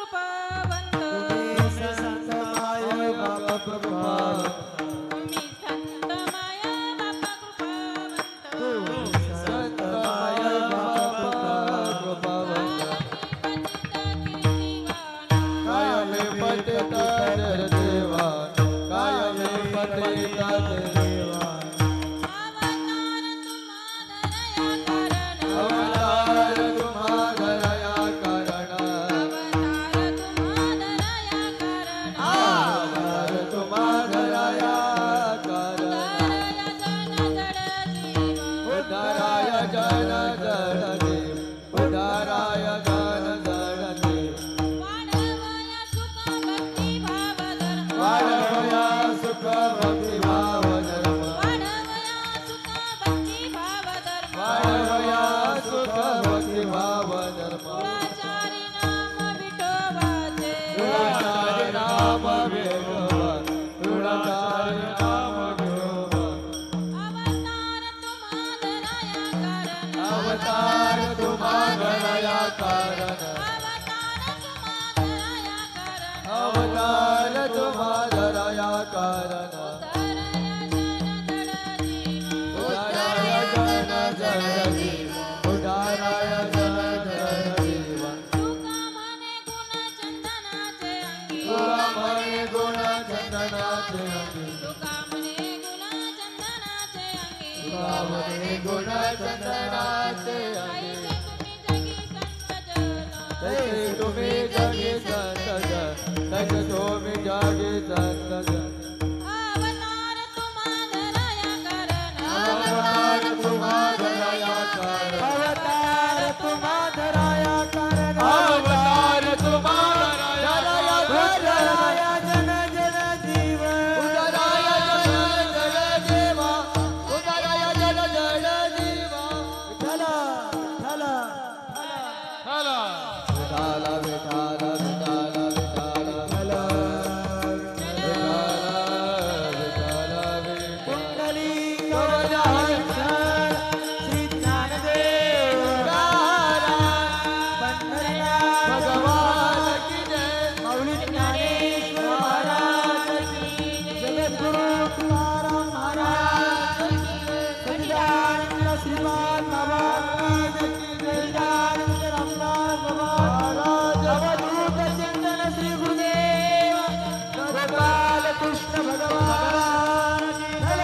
कृपावंत संत माय बाप कृपावंत तुम्ही संत माया बापा कृपावंत संत माय बाप कृपावंत कायमी पतित कीर्तिवान कायमे पतित देवान अवतार तुम्हा दया कारण अवतार तुम्हा दया कारण उद्धाराय जन जड जीव उद्धाराय जन जड जीव वाढवया सुख भक्ती भाव धर्म वाढवया सुख भक्ती भाव धर्म कुळाचारी नाम विठोबाचे कुळाचारी नाम विठोबा कुळाचारी नाम विठोबा अवतार तुम्हा दया कारण अवतार तुम्हा दया कारण उदाराय जन जन जीव उदाराय जन जन जीव तुका म्हणे गुण चंदनाचे अंगी तुका म्हणे गुण चंदनाचे अंगी तैसे तुम्ही जगी संत जन तैसे तुम्ही जगी संत जन अवतार तुम्हा दया कारण अवतार तुम्हा दया कारण अवतार तुम्हा दया कारण अवतार तुम्हा दया दया जन जन जीव उदराय जन जन जीव उदराय जन जन जीव विठला विठला विठला विठला विठला विठला कुंडली श्री ज्ञानदेव भगवान की जय मौली ज्ञानेश्वर महाराज की जगद्गुरु तुकाराम महाराज की सच्चिदानंद श्रीपाद बाबा की सच्चिदानंद रामदास बाबा महाराज अवधूत चिंतन श्री गुरुदेव गोपाल कृष्ण भगवान की जय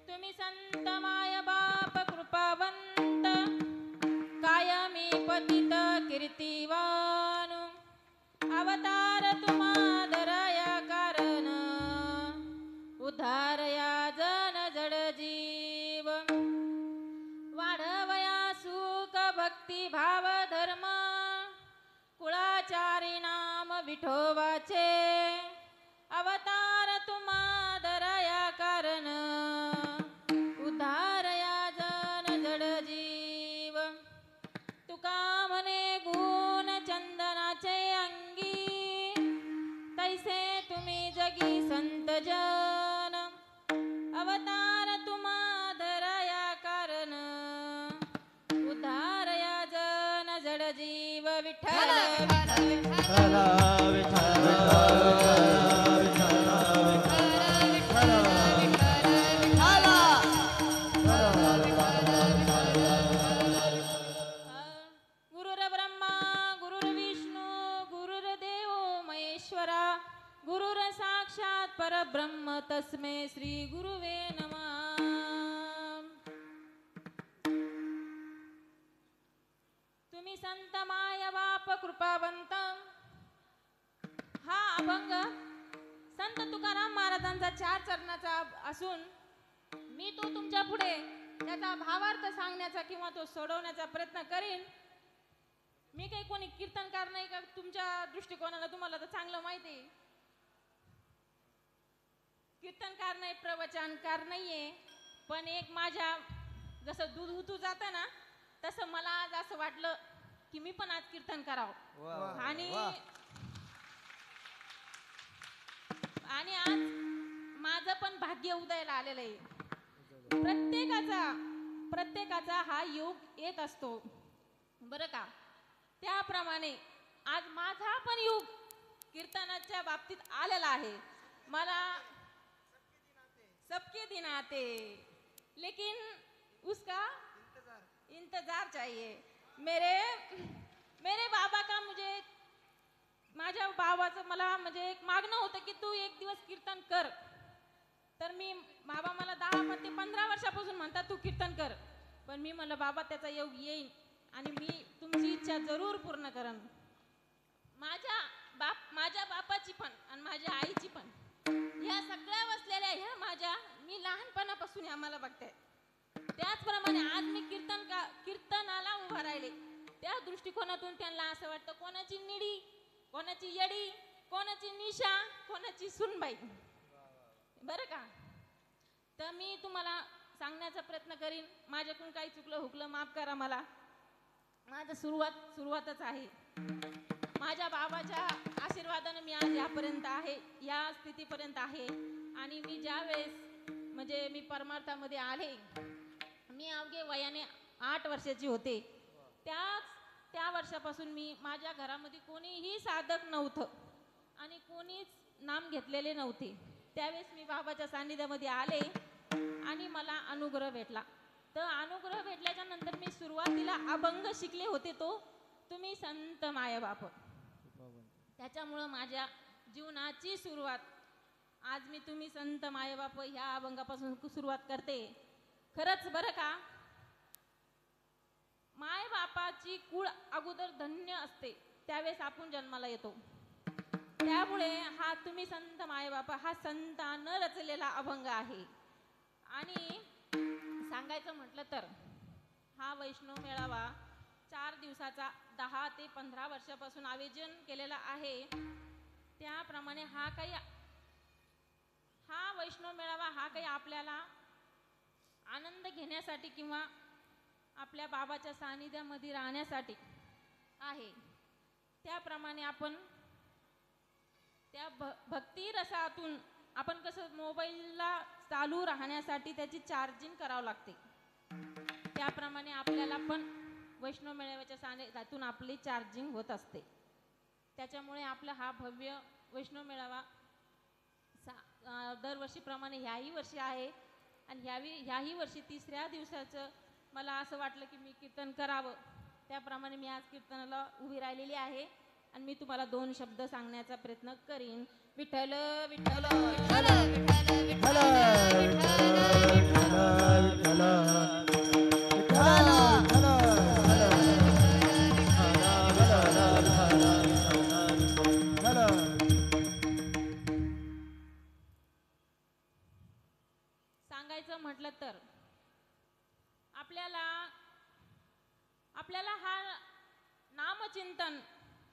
तुम्ही संत माय बाप कृपावंत कायमी पतित कीर्तिवान अवतार तुम्हा दया कारण उद्धारया जन जड जीव वाढवया सुख भक्ती भाव धर्म कुळाचारी नाम विठोबाचे अवतार तुम्हा दया कारण उद्धारया जन जड जीव तुका म्हणे गुण चंदनाचे अंगी तैसे तुम्ही जगी संत जन अवतार तुम्हा दया कारण उद्धारया जन जड जीव विठ्ठल गुरुर्ब्रह्मा गुरुर्विष्णू गुरुर्देव महेश्वरा गुरुर साक्षात परब्रह्म तस्मै श्री गुरुवे नमः तुम्ही संत माय बाप कृपावंत हा अभंग संत तुकाराम महाराजांचा 4 चरणाचा असून मी तो तुमच्या पुढे त्याचा भावार्थ सांगण्याचा किंवा तो सोडवण्याचा प्रयत्न करीन. मी काही कोणी कीर्तनकार नाही का तुमच्या दृष्टिकोनाला तुम्हाला तर चांगलं माहिती आहे. कीर्तनकार नाही प्रवचनकार नाहीये पण एक माझ्या जसं दूध उतू जातं ना तसं मला आज असं वाटलं की मी पण आज कीर्तन करावं आणि भाग्य उदयाला आलेलं आहे. प्रत्येकाचा हा योग येत असतो बरं का. त्याप्रमाणे आज माझा पण योग कीर्तनाच्या बाबतीत आलेला आहे. मला सबके दिन आते लेकिन उसका इंतजार चाहिए. मेरे बाबा का मुझे माझ्या बाबाचं मला म्हणजे एक मागणं होतं की तू एक दिवस कीर्तन कर. तर मी बाबा मला 10 ते 15 वर्षापासून म्हणतात तू कीर्तन कर. पण मी म्हणलं बाबा त्याचा योग येईल आणि मी तुमची इच्छा जरूर पूर्ण करन. माझ्या बापाची पण आणि माझ्या आईची पण ह्या सगळ्या बसलेल्या ह्या माझ्या मी लहानपणापासून आम्हाला बघते. त्याचप्रमाणे आज मी कीर्तनाला उभा राहिले. त्या दृष्टिकोनातून त्यांना असं वाटतं कोणाची निडी, कोणाची येडी, कोणाची निशा, कोणाची सुनबाई बरं का. तर मी तुम्हाला सांगण्याचा प्रयत्न करीन. माझ्याकडून काही चुकलं हुकलं माफ करा मला. माझं सुरुवातच आहे. माझ्या बाबाच्या आशीर्वादाने मी आज यापर्यंत आहे, या स्थितीपर्यंत आहे. आणि मी ज्या वेळेस म्हणजे मी परमार्थामध्ये आले मी अवघे वयाने 8 वर्षाची होते. त्या वर्षापासून मी माझ्या घरामध्ये कोणीही साधक नव्हतं आणि कोणीच नाम घेतलेले नव्हते. त्यावेळेस मी बाबाच्या सान्निध्यामध्ये आले आणि मला अनुग्रह भेटला. तर अनुग्रह भेटल्याच्या नंतर मी सुरुवातीला अभंग शिकले होते तो तुम्ही संत मायबाप. त्याच्यामुळं माझ्या जीवनाची सुरुवात आज मी तुम्ही संत मायबाप ह्या अभंगापासून सुरुवात करते. खरंच बरं का मायबापाची कुळ अगोदर धन्य असते त्यावेळेस आपण जन्माला येतो. त्यामुळे हा तुम्ही संत मायबापा हा संतानं रचलेला अभंग आहे. आणि सांगायचं म्हटलं तर हा वैष्णव मेळावा 4 दिवसाचा 10 ते 15 वर्षापासून आयोजन केलेला आहे. त्याप्रमाणे हा वैष्णव मेळावा हा काही आपल्याला आनंद घेण्यासाठी किंवा आपल्या बाबाच्या सानिध्यामध्ये राहण्यासाठी आहे. त्याप्रमाणे आपण त्या भक्ती रसातून आपण कसं मोबाईलला चालू राहण्यासाठी त्याची चार्जिंग करावं लागते त्याप्रमाणे आपल्याला पण वैष्णव मेळाव्याच्या सानिध्यातून आपली चार्जिंग होत असते. त्याच्यामुळे आपला हा भव्य वैष्णव मेळावा दरवर्षीप्रमाणे ह्याही वर्षी आहे. आणि ह्याही वर्षी 3ऱ्या दिवसाचं मला असं वाटलं की मी कीर्तन करावं. त्याप्रमाणे मी आज कीर्तनाला उभी राहिलेली आहे आणि मी तुम्हाला 2 शब्द सांगण्याचा प्रयत्न करीन. विठ्ठल विठ्ठल विठ्ठल विठ्ठल सांगायचं म्हटलं तर आपल्याला हा नामचिंतन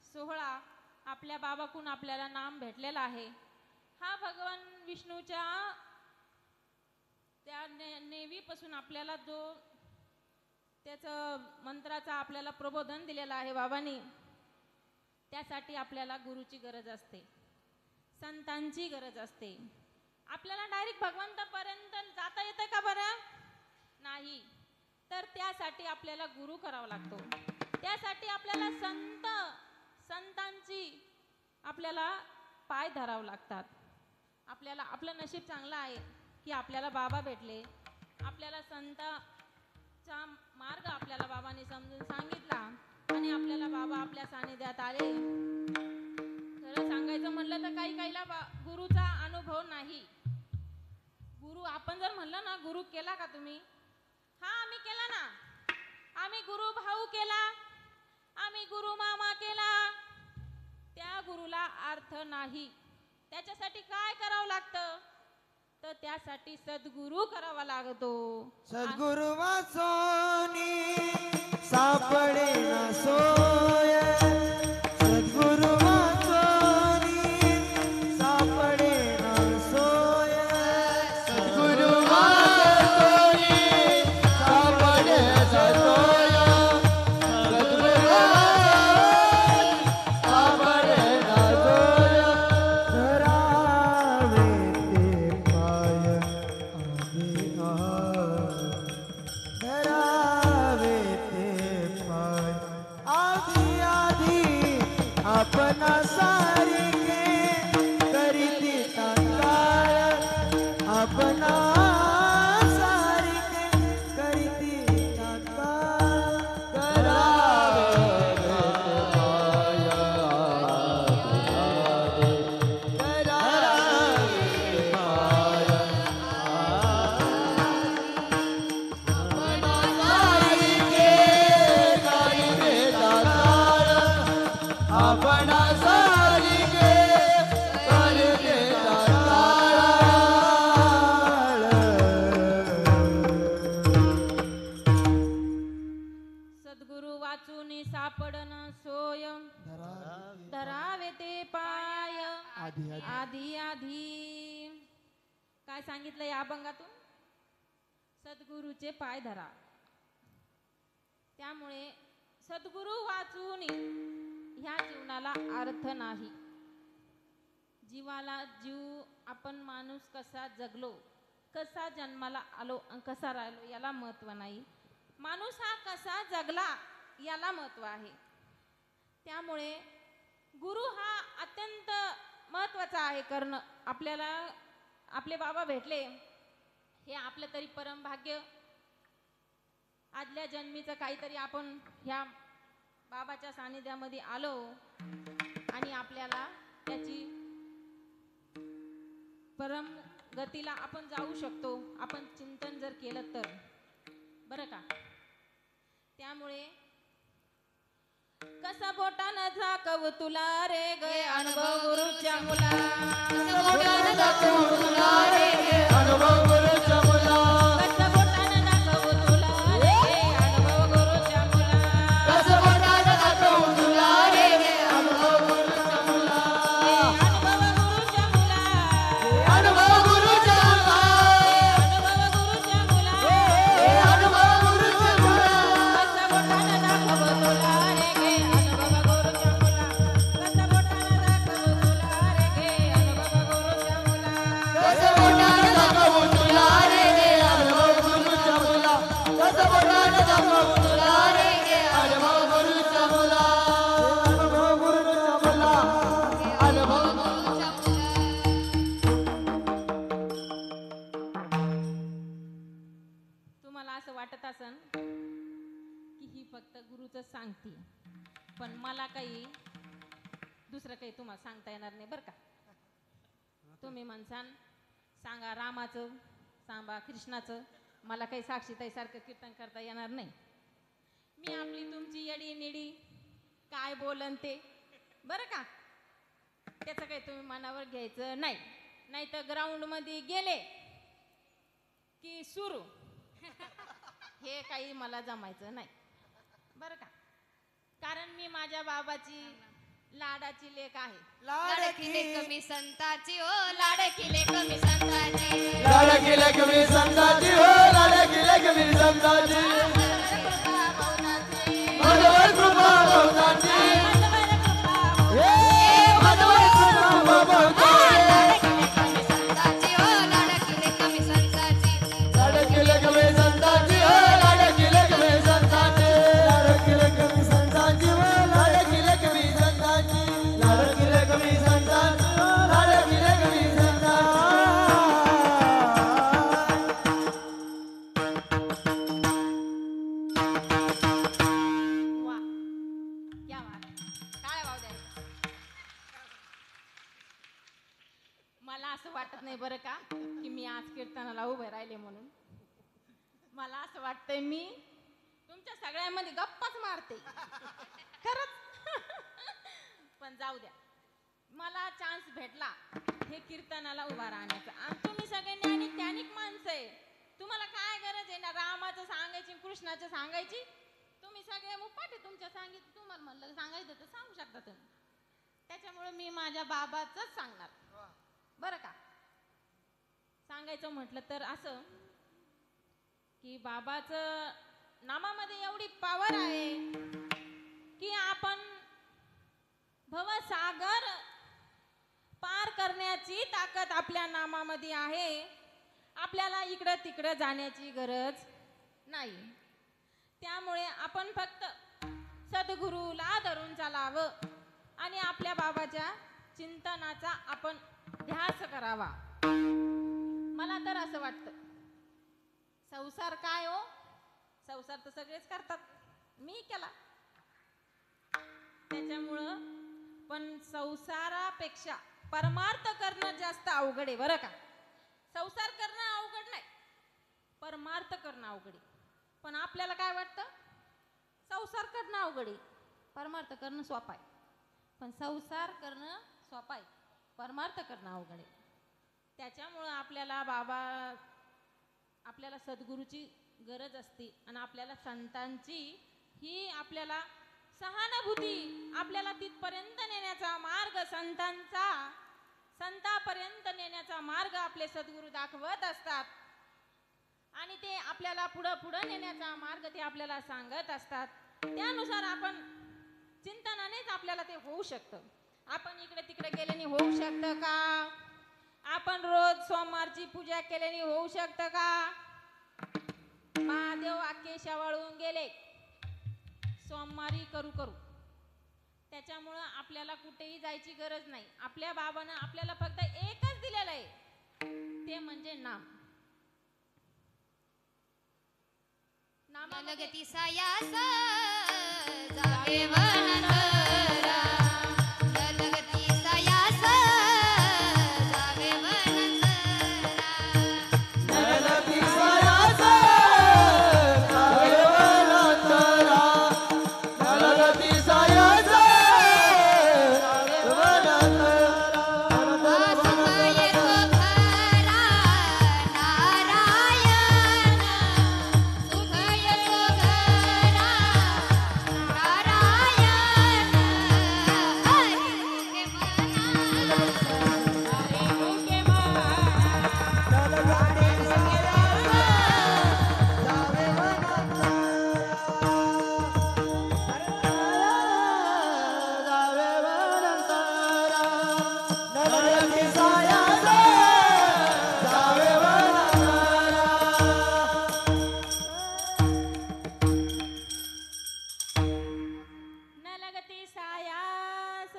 सोहळा आपल्या बाबाकडून आपल्याला नाम भेटलेला आहे. हा भगवान विष्णूच्या त्या नेवीपासून आपल्याला जो त्याचं मंत्राचा आपल्याला प्रबोधन दिलेला आहे बाबांनी. त्यासाठी आपल्याला गुरुची गरज असते, संतांची गरज असते. आपल्याला डायरेक्ट भगवंतापर्यंत जाता येतं का बरं? नाही. तर त्यासाठी आपल्याला गुरु करावा लागतो. त्यासाठी आपल्याला संतांची आपल्याला पाय धरावं लागतात. आपल्याला आपलं नशीब चांगलं आहे की आपल्याला बाबा भेटले. आपल्याला संतांचा मार्ग आपल्याला बाबांनी समजून सांगितला आणि आपल्याला बाबा आपल्या सानिध्यात आले. खरं सांगायचं म्हणलं तर काहीला गुरुचा अनुभव नाही. गुरु आपण जर म्हणलं ना गुरु केला का तुम्ही? हा आम्ही केला ना. आम्ही गुरु भाऊ केला, आम्ही गुरु मामा केला. त्या गुरुला अर्थ नाही. त्याच्यासाठी काय करावं लागतं? तर त्यासाठी सद्गुरु करावा लागतो. सद्गुरु वाचोनी सापडे ना सोय. सद्गुरु वाचोनी सापडे ना सोय. सद्गुरु वाचोनी सापडे ना सोय. सद्गुरु सापडे ना सोय. धरावे ते पाय सारिके करते ताळ. सद्गुरु वाचून सापडन सोय धरावे ते पाय आधी आधी. काय सांगितलं या अभंगातून? सद्गुरूचे पाय धरा. त्यामुळे सद्गुरु वाचून ह्या जीवनाला अर्थ नाही. जीवाला जीव आपण माणूस कसा जगलो, कसा जन्माला आलो आणि कसा राहिलो याला महत्व नाही. माणूस हा कसा जगला याला महत्व आहे. त्यामुळे गुरु हा अत्यंत महत्वाचा आहे करणं. आपल्याला आपले बाबा भेटले हे आपलं तरी परम भाग्य. आदल्या जन्मीचं काहीतरी आपण ह्या बाबाच्या सानिध्यामध्ये आलो आणि आपल्याला त्याची परम गतीला आपण जाऊ शकतो, आपण चिंतन जर केलं तर, बरं का. त्यामुळे कसा बोटानं झाकव तुला रे गे अनुभव गुरुच्या मुला. बोटानं दाखव तुला रे गे अनुभव गुरुच्या मुला. कसा बोटानं दाखव तुला रे गे अनुभव गुरुच्या मुला. कसं बोटानं दाखव तुला रे गे अनुभव गुरुच्या मुला. अनुभव गुरुच्या मुला. अनुभव गुरुच्या मुला. अनुभव गुरुच्या मुला. अनुभव गुरुच्या मुला. कसा बोटानं दाखव तुला रे गे अनुभव गुरुच्या मुला. कसा बोटानं दाखव तुला रे गे अनुभव गुरुच्या मुला. कसं बोटानं दाखव तुला रे गे अनुभव गुरुच्या मुला. कसं बोटानं दाखव तुला रे गे अनुभव गुरुच्या मुला. अनुभव गुरुच्या मुला. अनुभव गुरुच्या मुला. तुम्हाला असं वाटत असन की ही फक्त गुरुच सांगते, पण मला काही दुसरं काही तुम्हाला सांगता येणार नाही बरं का. तुम्ही म्हणसान सांगा रामाचं, सांगा कृष्णाचं, मला काही साक्षीताईसारखं कीर्तन करता येणार नाही. मी आपली तुमची येडी निडी काय बोलन ते, बरं का. त्याचं काही तुम्ही मनावर घ्यायचं नाही. नाही तर ग्राउंडमध्ये गेले की सुरू हे काही मला जमायचं नाही, बरं का. कारण मी माझ्या बाबाची लाडाची लेक आहे. लाडकिले कमी संताची ओ लाडकिले कमी संताची. लाडकिले कमी संताची हो लाडकिले कमी संताची. माधवर कृपा बहुतांची. हे माधवर कृपा बहुतांची. लाडकिले कमी संताची ओ लाडकिले कमी संताची. लाडकिले कमी संताची हो लाडकिले कमी संताची. लाडकिले कमी संताची हो लाडकिले कमी संताची. लाडकिले कमी संताची हो लाडकिले कमी वा, क्या बात. टाळ्या वाजवा द्या. मला असं वाटत नाही बरं का की मी आज कीर्तनाला उभे राहिले म्हणून. मला असं वाटतंय मी तुमच्या सगळ्यांमध्ये गप्पाच मारते खरंच. पण जाऊ द्या, मला चान्स भेटला हे कीर्तनाला उभा राहण्याचा. आणि तुम्ही सगळे ज्ञानिक माणसं आहे. तुम्हाला काय गरज आहे ना रामाचं सांगायची, कृष्णाचं सांगायची. तुम्ही सगळे मुपाटे तुमच्या सांगितलं, तुम्हाला म्हणलं सांगायचं तर सांगू शकता तुम्ही. त्याच्यामुळे मी माझ्या बाबाचंच सांगणार, बरं का. सांगायचं म्हटलं तर असं की बाबाचं नामामध्ये एवढी पावर आहे की आपण भवसागर पार करण्याची ताकद आपल्या नामामध्ये आहे. आपल्याला इकडं तिकडं जाण्याची गरज नाही. त्यामुळे आपण फक्त सद्गुरूला धरून चालावं आणि आपल्या बाबाच्या चिंतनाचा आपण ध्यास करावा. मला तर असं वाटतं. संसार काय हो, संसार तर सगळेच करतात, मी केला. त्याच्यामुळं पण संसारापेक्षा परमार्थ करणं जास्त अवघड आहे बरं का. संसार करणं अवघड नाही, परमार्थ करणं अवघड आहे. पण आपल्याला काय वाटतं, संसार करणं अवघड आहे, परमार्थ करणं सोपं आहे. पण संसार करणं सोपं आहे, परमार्थ करणं अवघड आहे. त्याच्यामुळं आपल्याला सद्गुरूची गरज असते आणि आपल्याला संतांची ही आपल्याला सहानुभूती, आपल्याला तिथपर्यंत नेण्याचा मार्ग, संतापर्यंत नेण्याचा मार्ग आपले सद्गुरू दाखवत असतात आणि ते आपल्याला पुढं नेण्याचा मार्ग ते आपल्याला सांगत असतात. त्यानुसार आपण चिंतनानेच आपल्याला ते होऊ शकतं. आपण इकडे तिकडे गेल्याने होऊ शकतं का? आपण रोज सोमवारची पूजा केल्याने होऊ शकतं का? महादेव आखे शेवाळून गेले सोमवारी करू. त्याच्यामुळं आपल्याला कुठेही जायची गरज नाही. आपल्या बाबानं आपल्याला फक्त एकच दिलेलं आहे, ते म्हणजे नाम. लगती सायास जावे वनंतरा, लगती सायास जावे वनंतरा, नरलती सायास जावे वनंतरा, नरलती सायास जावे वनंतरा. सुख येतो खरा नारायण, सुख येतो खरा नारायण, हरी मुखे मना, अरे मुके मना, नरलती सायास जावे वनंतरा, जावे वनंतरा, नरलती सायास जावे वनंतरा. न लगती सायास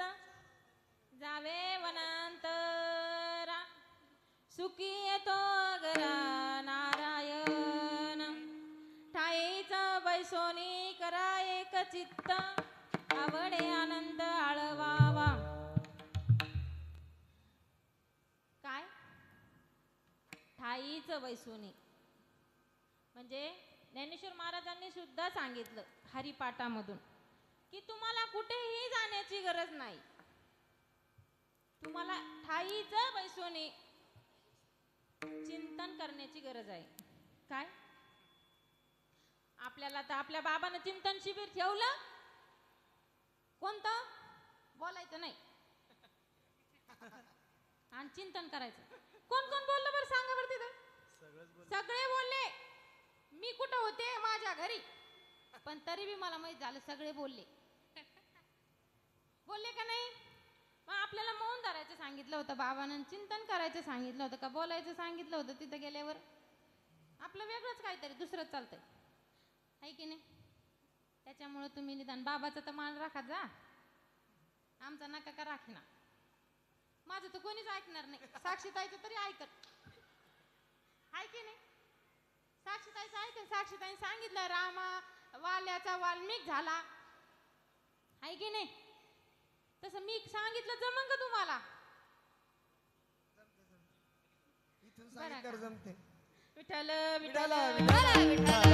जावे वनांतरा, सुखी येतो गरा नारायण, ठाईचा बैसोनी करा एक चित्त, आवडे आनंद आळवावा. काय? ठाईचं बैसोनी म्हणजे ज्ञानेश्वर महाराजांनी सुद्धा सांगितलं हरिपाठामधून की तुम्हाला कुठेही जाण्याची गरज नाही, तुम्हाला ठाईचं बैसोनी चिंतन करण्याची गरज आहे. काय? आपल्याला तर आपल्या बाबानं चिंतन शिबिर ठेवलं, कोणतं? बोलायचं नाही आणि चिंतन करायचं. कोण कोण बोललं बरं सांगा बरं तिथं? सगळे बोलले. मी कुठं होते? माझ्या घरी. पण तरी बी मला माहित झालं सगळे बोलले. बोलले का नाही? मग आपल्याला मौन धरायचं सांगितलं होतं बाबानं, चिंतन करायचं सांगितलं होतं का बोलायचं सांगितलं होतं? तिथं गेल्यावर आपलं वेगळंच काहीतरी दुसरंच चालतंय, आहे की नाही? त्याच्यामुळे तुम्ही निदान बाबाचा तर मान राखा जा, आमचा नका का राखीना. माझं तर कोणीच ऐकणार नाही, साक्षीताईचं तरी ऐकत, आहे की नाही? साक्षीताईचं ऐकत. साक्षीताईने सांगितलं रामा वाल्याचा वाल्मिक झाला, आहे की नाही? तसं मी सांगितलं जमन का तुम्हाला? इथून सांगितल्यावर जमते. विठ्ठल विठ्ठल, विठ्ठल विठ्ठल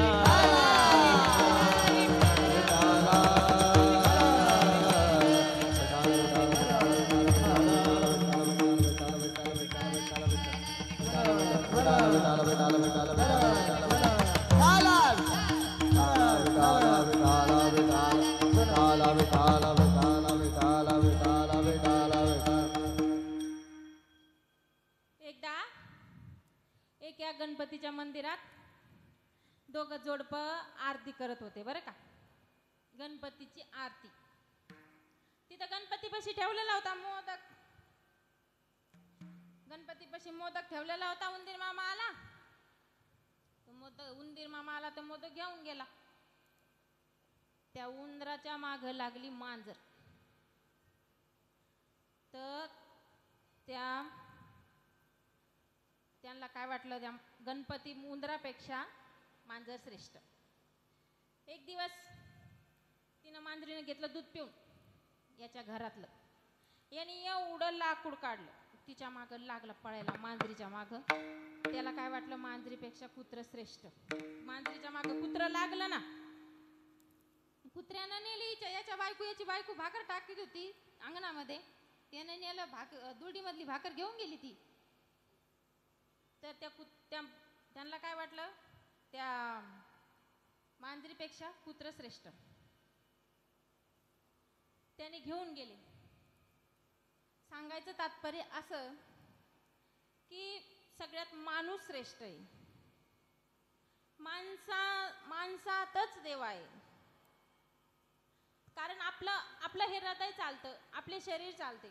एकदा एका गणपतीच्या मंदिरात दोघं जोडपं आरती करत होते बरं का. गणपतीची आरती. तिथं गणपतीपाशी ठेवलेला होता मोदक. गणपतीपाशी मोदक ठेवलेला होता. उंदीर मामा आला. उंदीर मामा आला तर मोदक घेऊन गेला. त्या उंदराच्या माग लागली मांजर. तर त्यांना काय वाटलं, त्या गणपती उंदरापेक्षा मांजर श्रेष्ठ. एक दिवस तिनं मांजरीने घेतलं दूध पिऊन याच्या घरातलं. याने एवढं लाकूड काढलं, तिच्या माग लागलं पळायला मांजरीच्या माग. त्याला काय वाटलं, मांजरीपेक्षा कुत्र श्रेष्ठ. मांजरीच्या माग कुत्र लागलं ना. कुत्र्यानं नेली याच्या बायको, याची बायको भाकर टाकीत होती अंगणामध्ये. त्याने नेलं दुडीमधली भाकर घेऊन गेली ती. तर त्यांना काय वाटलं, त्या मांजरीपेक्षा कुत्र श्रेष्ठ. त्याने घेऊन गेले. सांगायचं तात्पर्य असं की सगळ्यात माणूस श्रेष्ठ आहे. माणसातच देव आहे. कारण आपलं हे हृदय चालतं, आपले शरीर चालते,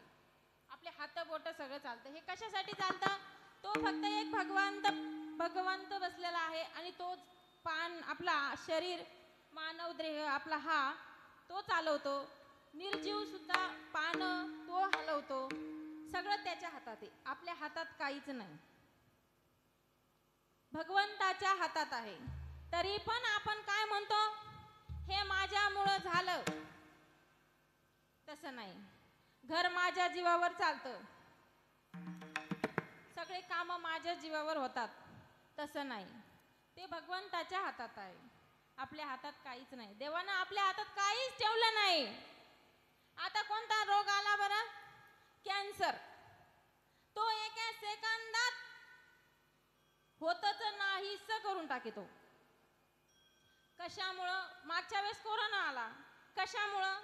आपले हात बोट सगळं चालतं. हे कशासाठी चालतं? तो फक्त एक भगवंत बसलेला आहे आणि तो आपला शरीर, मानव देह आपला हा तो चालवतो. निर्जीव सुद्धा पान तो हलवतो. सगळं त्याच्या हातात आहे. आपल्या हातात काहीच नाही, भगवंताच्या हातात आहे. तरी पण आपण काय म्हणतो, हे माझ्यामुळं झालं. तसं नाही. घर माझ्या जीवावर चालतं, सगळे काम माझ्या जीवावर होतात. तसं नाही. ते भगवंताच्या हातात आहे. आपल्या हातात काहीच नाही. देवानं आपल्या हातात काहीच ठेवलं नाही. आता कोणता रोग आला बरं? कॅन्सर. तो एका सेकंदात होतच नाहीस करून टाकतो. कशामुळं? मागच्या वेळेस कोरोना आला. कशामुळं?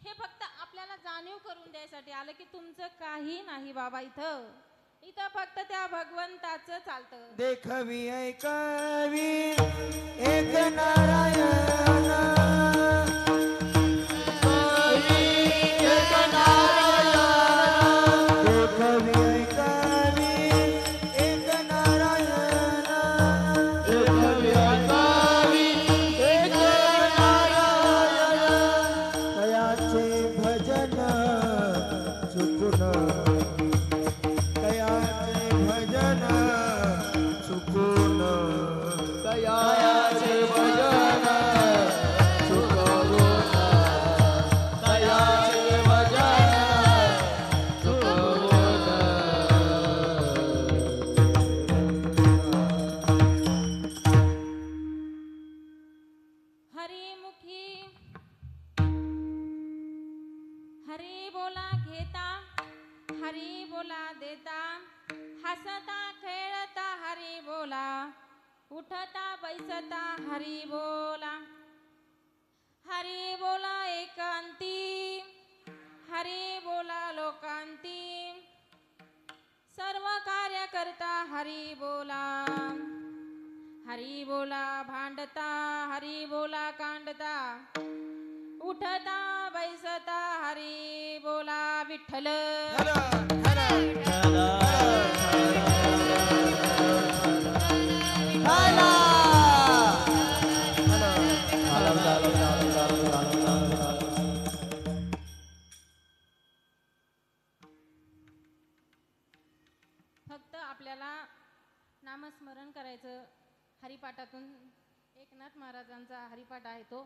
हे फक्त आपल्याला जाणीव करून द्यायसाठी आलं की तुमचं काही नाही बाबा. इथं फक्त त्या भगवंताचं चालतं. देखवी ऐकावी एक नारायण, एक नारायण. देखवी ऐकावी एक नारायण, देखवी ऐकावी एक नारायण. तयाचे भजन चुकून, तयाचे भजन चुकून, तयाचे भजन चुकून, तयाचे भजन चुकून. हरिमुखी हरी बोला घेता, हरी बोला देता, हसता खेळता हरी बोला, उठता बैसता हरी बोला. हरी बोला एकांती, हरी बोला लोकांती, सर्व कार्य करता हरी बोला. हरी बोला भांडता, हरी बोला कांडता, उठता बैसता हरी बोला. विठ्ठल फक्त आपल्याला नामस्मरण करायचं. हरिपाठातून एकनाथ महाराजांचा हरिपाठ आहे तो.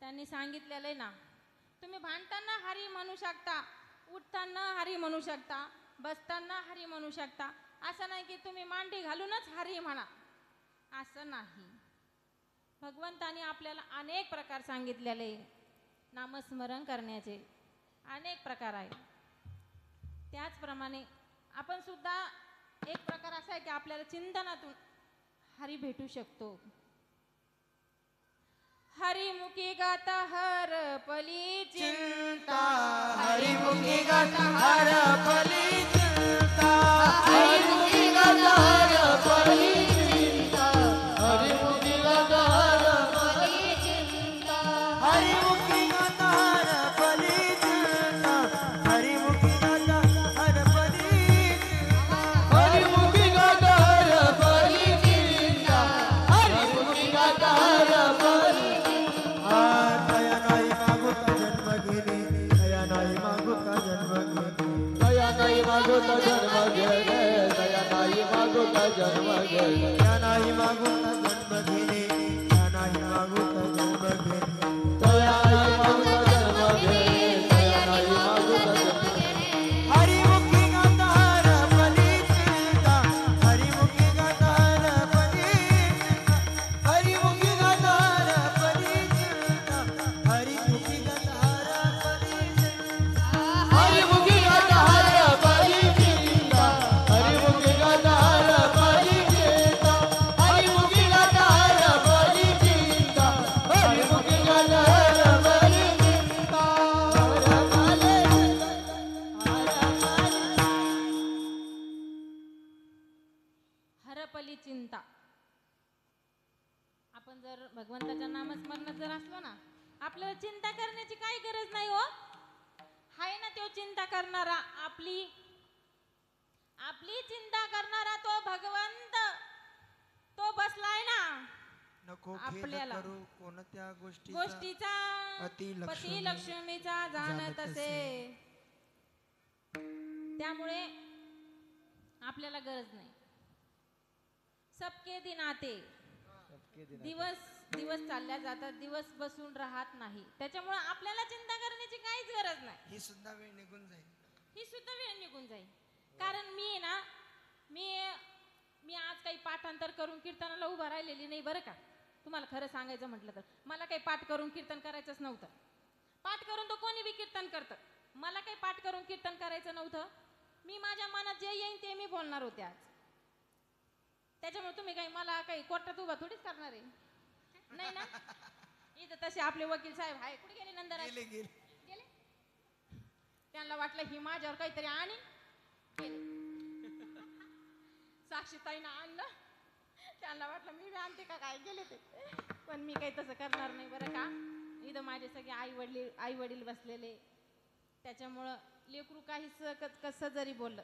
त्यांनी सांगितलेलं आहे ना, तुम्ही भांडताना हरी म्हणू शकता, उठताना हरी म्हणू शकता, बसताना हरी म्हणू शकता. असं नाही की तुम्ही मांडी घालूनच हरी म्हणा, असं नाही. भगवंताने आपल्याला अनेक प्रकार सांगितलेले नामस्मरण करण्याचे, अनेक प्रकार आहे. त्याचप्रमाणे आपण सुद्धा एक प्रकार असा आहे की आपल्याला चिंतनातून हरी भेटू शकतो. हरिमुखी गाता हर पली चिंता, हरिमुखी गाता हर पली चिंता, हरिमुखी गाता हर पली चिंता, हरिमुखी गाता हर पली चिंता, हरिमुखी गाता हर पली चिंता, हरिमुखी गाता हर पली चिंता, हरिमुखी गाता हर पली चिंता, हरिमुखी गाता हर पली. दया नाही मागुता जन्म घेणे, दया नाही मागुता जन्म घेणे, दया नाही मागुता जन्म घेणे, दया नाही मागुता जन्म घेणे, दया नाही मागुता जन्म घेणे, दया नाही मागुता जन्म घेणे, दया नाही मागुता जन्म घेणे, दया नाही मागुता जन्म घेणे. हरिमुखी गाता हर पली चिंता, हरिमुखी गाता हर पली चिंता, हरिमुखी गाता हर पली चिंता, हरिमुखी आपली चिंता. आपण जर भगवंताच्या नामस्मरणात जर असलो ना, आपल्याला चिंता करण्याची काही गरज नाही हो. हाय ना तो चिंता करणारा, आपली चिंता करणारा तो भगवंत, तो बसलाय ना नको खेद आपल्याला. करू कोणत्या गोष्टीचा पती पती लक्ष्मीचा जाणत असे. त्यामुळे आपल्याला गरज नाही. सबके दिन आते, दिवस चालल्या जातात, दिवस बसून राहत नाही. त्याच्यामुळे आपल्याला चिंता करण्याची काहीच गरज नाही. ही सुद्धा वेळ निघून जाईल. कारण मी आज काही पाठांतर करून कीर्तनाला उभा राहिलेली नाही बरं का. तुम्हाला खरं सांगायचं म्हटलं तर मला काही पाठ करून कीर्तन करायचंच नव्हतं. पाठ करून तो कोणी बी कीर्तन करतं, मला काही पाठ करून कीर्तन करायचं नव्हतं. मी माझ्या मनात जे येईन ते मी बोलणार होते आज. त्याच्यामुळे तुम्ही काही मला काही कोर्टात उभा थोडीच करणार आहे नाही ना. इथं तसे आपले वकील साहेब आहे. कुठे गेले नंदराज? गेले. त्यांना वाटलं ही माझ्यावर काहीतरी आणि साक्षीताईनं आणलं, त्यांना वाटलं मी आणते का काय, गेले ते. पण मी काही तसं करणार नाही बरं का. इथं माझे सगळे आई वडील बसलेले. त्याच्यामुळं लेकरू काही कसं जरी बोललं,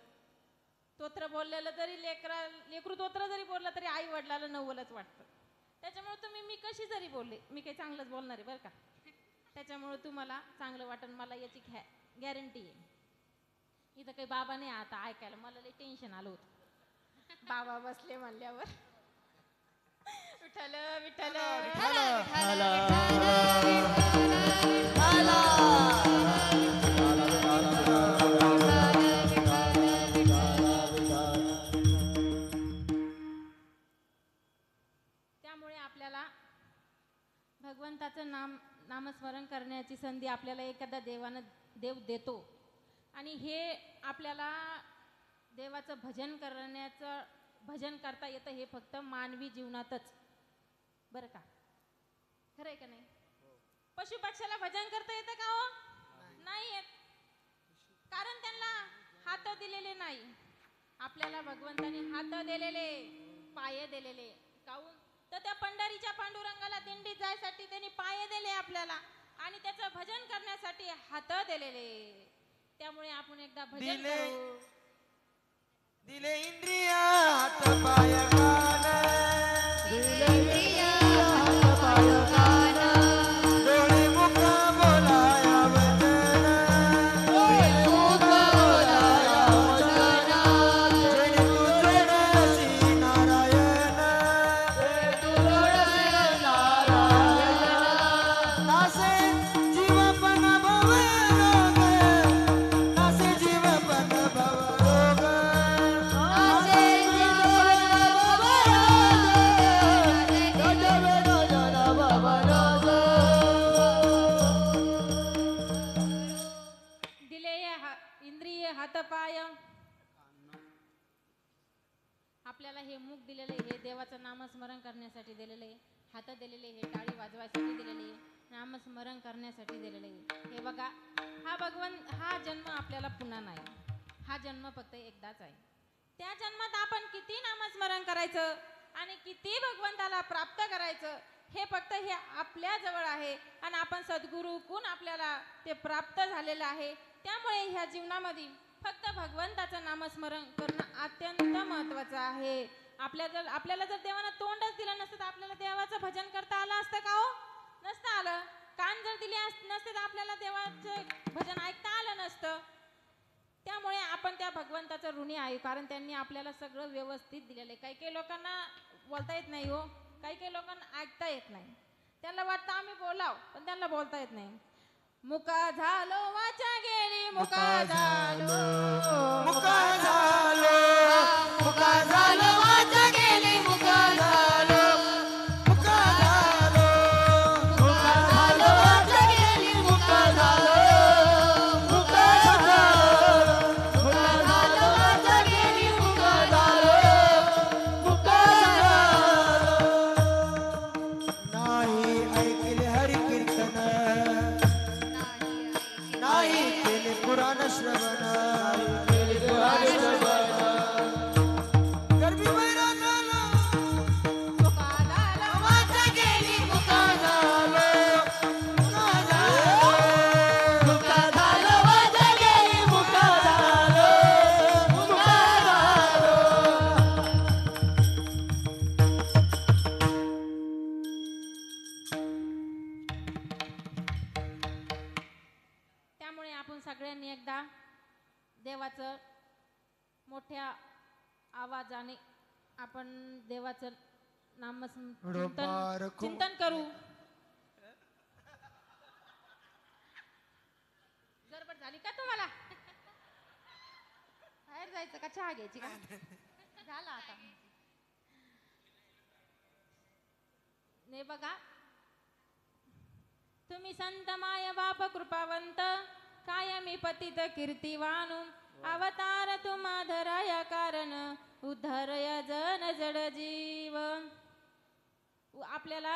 तोत्र बोललेलं जरी लेकरू तोत्र जरी बोललं तरी आई वडिलाला नवलच वाटतं. त्याच्यामुळे मी कशी जरी बोलले, मी काही चांगलंच बोलणार आहे बरं का. त्याच्यामुळे तुम्हाला चांगलं वाटन, मला याची गॅरंटी आहे. इथं काही बाबा नाही आता ऐकायला, मला लई टेन्शन आलं होतं बाबा बसले म्हणल्यावर. विठ्ठल विठ्ठल त्यामुळे आपल्याला भगवंताचं नामस्मरण करण्याची संधी आपल्याला एखादा देव देतो. आणि हे आपल्याला देवाचं भजन करता येतं हे फक्त मानवी जीवनातच बरं का. खरंय का नाही? पशु पक्षाला भजन करता येतं का हो? नाही येत. कारण त्यांना हात दिलेले नाही. आपल्याला भगवंताने हात दिलेले, पाय दिलेले. काऊन तर त्या पंढरीच्या पांडुरंगाला दिंडीत जायसाठी त्यांनी पाय दिले आपल्याला, आणि त्याचं भजन करण्यासाठी हात दिलेले. त्यामुळे आपण एकदा भजन करू. दिले इंद्रिय हात पाय कान, दिले इंद्रिय हात पाय कान, डोळे मुख बोलाया वचन, डोळे मुख बोलाया वचन, जेणे तू जोडसी नारायण, तू जोडसी नारायण, नासे जीवपण भव रोग, नासे जीवपण भव रोग, नासे जीवन दिले इंद्रिय हात पाय. आपल्याला हे मुख दिलेले, हे देवाचं नामस्मरण करण्यासाठी दिलेले. हात दिलेले, हे टाळी वाजवायसाठी दिलेले, नामस्मरण करण्यासाठी दिलेले. हे बघा, हा जन्म आपल्याला पुन्हा नाही. हा जन्म फक्त एकदाच आहे. त्या जन्मात आपण किती नामस्मरण करायचं आणि किती भगवंताला प्राप्त करायचं हे फक्त हे आपल्या जवळ आहे. आणि आपण सद्गुरूकडून आपल्याला ते प्राप्त झालेलं आहे. त्यामुळे ह्या जीवनामध्ये फक्त भगवंताचं नामस्मरण करणं अत्यंत महत्वाचं आहे. आपल्याला जर देवानं तोंडच दिलं नसतं तर आपल्याला देवाचं भजन करता आलं असतं का हो? नसतं आलं. कान जर दिले नसते तर आपल्याला देवाचं भजन ऐकता आलं नसतं. त्यामुळे आपण त्या भगवंताचं ऋणी आहे, कारण त्यांनी आपल्याला सगळं व्यवस्थित दिलेलं आहे. काही लोकांना बोलता येत नाही हो, काही लोकांना ऐकता येत नाही. त्यांना वाटतं आम्ही बोलाव, पण त्यांना बोलता येत नाही. मुका झालो वाचा गेली, मुका झालो, मुका झालो, मुका झालो वाचा गेली, मुका झालो, मुका झालो, मुका झालो वाचा गेली, मुका झालो, मुका झालो, मुका झालो वाचा गेली, मुका झालो, मुका झालो. नाही ऐकले हरी कीर्तन, नाही केले पुराण श्रवण, मोठ्या आवाजाने आपण देवाचं नाम बारको. चिंतन करू. गडबड झाली का तुम्हाला? बाहेर जायचं का चहा घ्यायची का? झाला आता. ने बघा, तुम्ही संत माय बाप कृपावंत कायमी पतित कीर्तिवान अवतार तुम्हा धराया कारण उद्धरय जन जड जीव. आपल्याला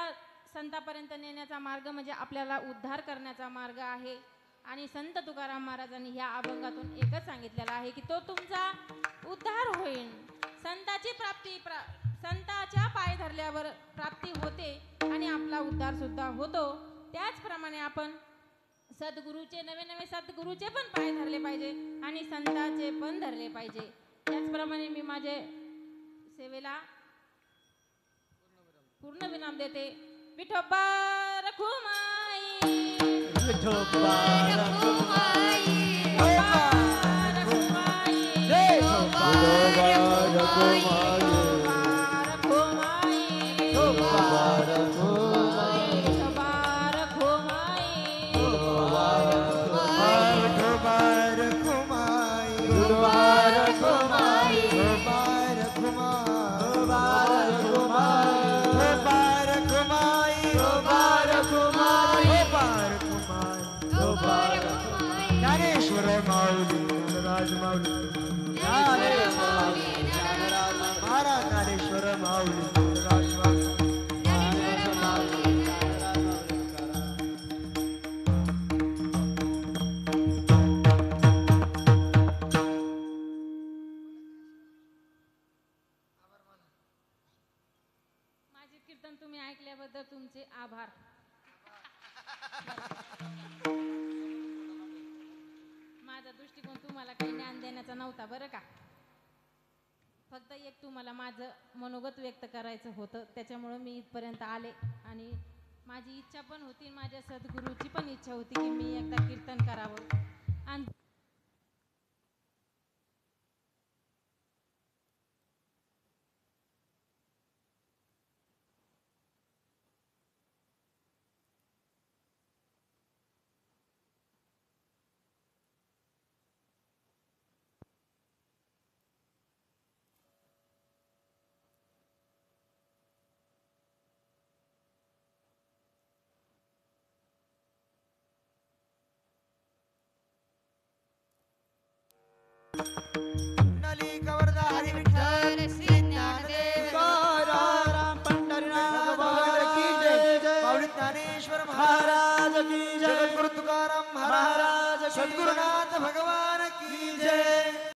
संतापर्यंत नेण्याचा मार्ग म्हणजे आपल्याला उद्धार करण्याचा मार्ग आहे. आणि संत तुकाराम महाराजांनी ह्या अभंगातून एकच सांगितलेला आहे की तो तुमचा उद्धार होईल. संताची प्राप्ती संताच्या पाय धरल्यावर प्राप्ती होते आणि आपला उद्धार सुद्धा होतो. त्याचप्रमाणे आपण सद्गुरूचे नवे नवे सद्गुरूचे पण पाय धरले पाहिजे आणि संताचे पण धरले पाहिजे. त्याचप्रमाणे मी माझे सेवेला पूर्ण विराम देते. विठोबा रखुमाई, विठोबा रखुमाई, विठोबा रखुमाई, ज्ञानेश्वर माऊली ज्ञानराज माऊली, महाराज ज्ञानेश्वर माऊली ज्ञानराज माऊली. माझे कीर्तन तुम्ही ऐकल्याबद्दल तुमचे आभार. माझा दृष्टिकोन तुम्हाला काही ज्ञान देण्याचा नव्हता बरं का. फक्त एक तुम्हाला माझं मनोगत व्यक्त करायचं होतं, त्याच्यामुळं मी इथपर्यंत आले. आणि माझी इच्छा पण होती, माझ्या सद्गुरूची पण इच्छा होती की मी एकदा कीर्तन करावं. आणि कुंडली कवरदा हरी विठ्ठल श्री ज्ञानदेव तुकाराम पंढरीनाथ भगवान की जय. माऊली ज्ञानेश्वर महाराज की जय. जगद्गुरु तुकाराम महाराज, सद्गुरुनाथ भगवान की जय.